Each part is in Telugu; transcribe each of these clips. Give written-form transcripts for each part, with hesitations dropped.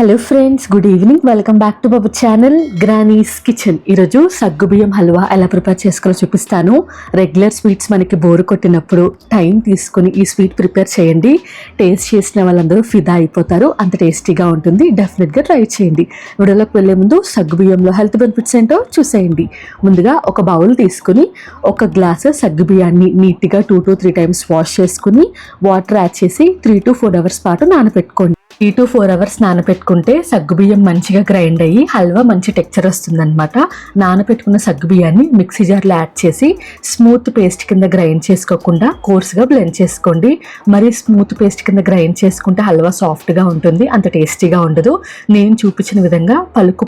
Hello friends, good evening. Welcome back to our channel granny's kitchen. ఈరోజు సగ్గుబియ్యం హల్వా ఎలా ప్రిపేర్ చేసుకోవాలో చూపిస్తాను. రెగ్యులర్ స్వీట్స్ మనకి బోరు కొట్టినప్పుడు టైం తీసుకుని ఈ స్వీట్ ప్రిపేర్ చేయండి. టేస్ట్ చేసిన వాళ్ళందరూ ఫిదా అయిపోతారు. అంత టేస్టీగా ఉంటుంది. డెఫినెట్గా ట్రై చేయండి. వీడియోలోకి వెళ్ళే ముందు సగ్గుబియ్యంలో హెల్త్ బెనిఫిట్స్ ఏంటో చూసేయండి. ముందుగా ఒక బౌల్ తీసుకుని ఒక గ్లాసు సగ్గుబియ్యాన్ని నీట్గా 2 to 3 టైమ్స్ వాష్ చేసుకుని వాటర్ యాడ్ చేసి 3 to 4 అవర్స్ పాటు నానబెట్టుకోండి. 3 to 4 అవర్స్ నానబెట్టుకుంటే సగ్గుబియ్యం మంచిగా గ్రైండ్ అయ్యి హల్వా మంచి టెక్చర్ వస్తుందన్నమాట. నానబెట్టుకున్న సగ్గుబియ్యాన్ని మిక్సీ జార్లో యాడ్ చేసి స్మూత్ పేస్ట్ కింద గ్రైండ్ చేసుకోకుండా కోర్స్గా బ్లెండ్ చేసుకోండి. మరి స్మూత్ పేస్ట్ కింద గ్రైండ్ చేసుకుంటే హల్వా సాఫ్ట్గా ఉంటుంది, అంత టేస్టీగా ఉండదు. నేను చూపించిన విధంగా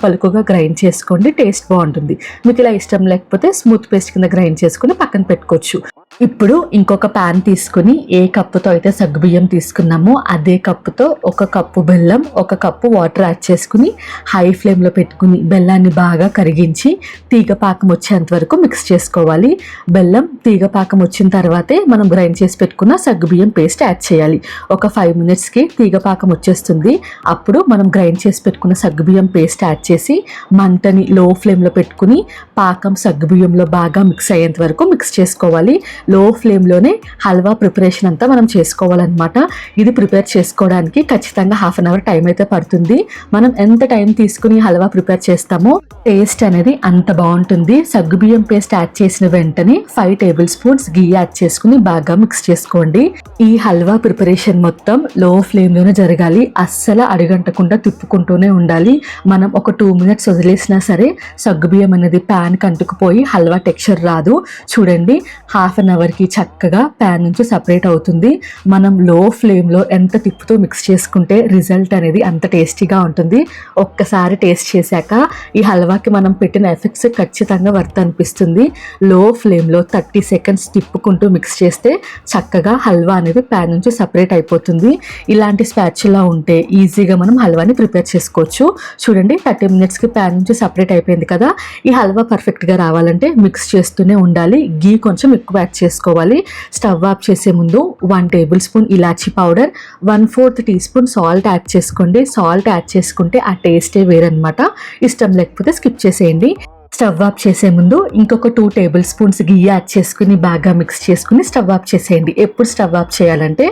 పలుకుగా గ్రైండ్ చేసుకోండి, టేస్ట్ బాగుంటుంది. మీకు ఇలా ఇష్టం లేకపోతే స్మూత్ పేస్ట్ కింద గ్రైండ్ చేసుకుని పక్కన పెట్టుకోవచ్చు. ఇప్పుడు ఇంకొక ప్యాన్ తీసుకుని ఏ కప్పుతో అయితే సగ్గుబియ్యం తీసుకున్నామో అదే కప్పుతో 1 కప్పు బెల్లం, 1 కప్పు వాటర్ యాడ్ చేసుకుని హై ఫ్లేమ్లో పెట్టుకుని బెల్లాన్ని బాగా కరిగించి తీగపాకం వచ్చేంత వరకు మిక్స్ చేసుకోవాలి. బెల్లం తీగపాకం వచ్చిన తర్వాతే మనం గ్రైండ్ చేసి పెట్టుకున్న సగ్గుబియ్యం పేస్ట్ యాడ్ చేయాలి. ఒక 5 minutesకి తీగపాకం వచ్చేస్తుంది. అప్పుడు మనం గ్రైండ్ చేసి పెట్టుకున్న సగ్గుబియ్యం పేస్ట్ యాడ్ చేసి మంటని లో ఫ్లేమ్లో పెట్టుకుని పాకం సగ్గుబియ్యంలో బాగా మిక్స్ అయ్యేంత వరకు మిక్స్ చేసుకోవాలి. లో ఫ్లేమ్లోనే హల్వా ప్రిపరేషన్ అంతా మనం చేసుకోవాలన్నమాట. ఇది ప్రిపేర్ చేసుకోవడానికి ఖచ్చితంగా 1/2 an hour టైం అయితే పడుతుంది. మనం ఎంత టైం తీసుకుని హల్వా ప్రిపేర్ చేస్తామో టేస్ట్ అనేది అంత బాగుంటుంది. సగ్గుబియ్యం పేస్ట్ యాడ్ చేసిన వెంటనే 5 tablespoons గీ యాడ్ చేసుకుని బాగా మిక్స్ చేసుకోండి. ఈ హల్వా ప్రిపరేషన్ మొత్తం లో ఫ్లేమ్లోనే జరగాలి. అస్సలు అడుగంటకుండా తిప్పుకుంటూనే ఉండాలి. మనం ఒక 2 minutes వదిలేసినా సరే సగ్గుబియ్యం అనేది ప్యాన్ కంటుకుపోయి హల్వా టెక్స్చర్ రాదు. చూడండి, 1/2 an hourకి చక్కగా ప్యాన్ నుంచి సపరేట్ అవుతుంది. మనం లో ఫ్లేమ్లో ఎంత తిప్పుతూ మిక్స్ చేసుకుంటే రిజల్ట్ అనేది అంత టేస్టీగా ఉంటుంది. ఒక్కసారి టేస్ట్ చేశాక ఈ హల్వాకి మనం పెట్టిన ఎఫెక్ట్స్ ఖచ్చితంగా వర్త్ అనిపిస్తుంది. లో ఫ్లేమ్లో 30 seconds తిప్పుకుంటూ మిక్స్ చేస్తే చక్కగా హల్వా అనేది ప్యాన్ నుంచి సపరేట్ అయిపోతుంది. ఇలాంటి స్పాచులా ఉంటే ఈజీగా మనం హల్వాని ప్రిపేర్ చేసుకోవచ్చు. చూడండి, 30 minutesకి ప్యాన్ నుంచి సపరేట్ అయిపోయింది కదా. ఈ హల్వా పర్ఫెక్ట్గా రావాలంటే మిక్స్ చేస్తూనే ఉండాలి. గీ కొంచెం ఎక్కువ యాడ్ చేసుకోవాలి. స్టవ్ ఆఫ్ చేసే ముందు 1 tablespoon ఇలాచీ పౌడర్, 1/4 teaspoon సాల్ట్ యాడ్ చేసుకోండి. సాల్ట్ యాడ్ చేసుకుంటే ఆ టేస్టే వేరనమాట. ఇష్టం లేకపోతే స్కిప్ చేసేయండి. స్టవ్ ఆఫ్ చేసే ముందు ఇంకొక 2 tablespoons గీ యాడ్ చేసుకుని బాగా మిక్స్ చేసుకుని స్టవ్ ఆఫ్ చేసేయండి. ఎప్పుడు స్టవ్ ఆఫ్ చేయాలంటే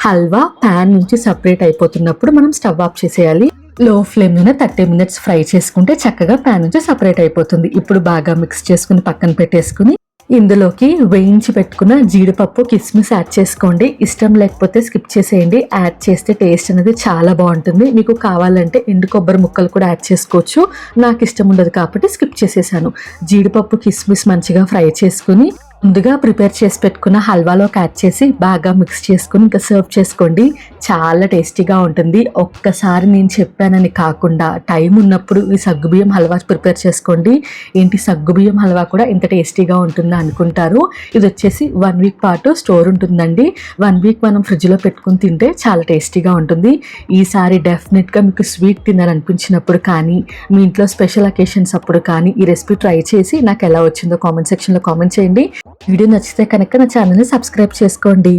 హల్వా ప్యాన్ నుంచి సపరేట్ అయిపోతున్నప్పుడు మనం స్టవ్ ఆఫ్ చేసేయాలి. లో ఫ్లేమ్లోనే 30 minutes ఫ్రై చేసుకుంటే చక్కగా ప్యాన్ నుంచి సపరేట్ అయిపోతుంది. ఇప్పుడు బాగా మిక్స్ చేసుకుని పక్కన పెట్టేసుకుని ఇందులోకి వేయించి పెట్టుకున్న జీడిపప్పు, కిస్మిస్ యాడ్ చేసుకోండి. ఇష్టం లేకపోతే స్కిప్ చేసేయండి. యాడ్ చేస్తే టేస్ట్ అనేది చాలా బాగుంటుంది. మీకు కావాలంటే ఎండు కొబ్బరి ముక్కలు కూడా యాడ్ చేసుకోవచ్చు. నాకు ఇష్టం ఉండదు కాబట్టి స్కిప్ చేసేసాను. జీడిపప్పు, కిస్మిస్ మంచిగా ఫ్రై చేసుకుని ముందుగా ప్రిపేర్ చేసి పెట్టుకున్న హల్వాలోకి యాడ్ చేసి బాగా మిక్స్ చేసుకుని ఇంకా సర్వ్ చేసుకోండి. చాలా టేస్టీగా ఉంటుంది. ఒక్కసారి నేను చెప్పానని కాకుండా టైం ఉన్నప్పుడు ఈ సగ్గుబియ్యం హల్వా ప్రిపేర్ చేసుకోండి. ఏంటి, సగ్గుబియ్యం హల్వా కూడా ఇంత టేస్టీగా ఉంటుందా అనుకుంటారు. ఇది వచ్చేసి 1 week పాటు స్టోర్ ఉంటుందండి. 1 week మనం ఫ్రిడ్జ్లో పెట్టుకుని తింటే చాలా టేస్టీగా ఉంటుంది. ఈసారి డెఫినెట్గా మీకు స్వీట్ తినాలనిపించినప్పుడు కానీ మీ ఇంట్లో స్పెషల్ అకేషన్స్ అప్పుడు కానీ ఈ రెసిపీ ట్రై చేసి నాకు ఎలా వచ్చిందో కామెంట్ సెక్షన్లో కామెంట్ చేయండి. వీడియో నచ్చితే కనుక నా ఛానల్ని సబ్స్క్రైబ్ చేసుకోండి.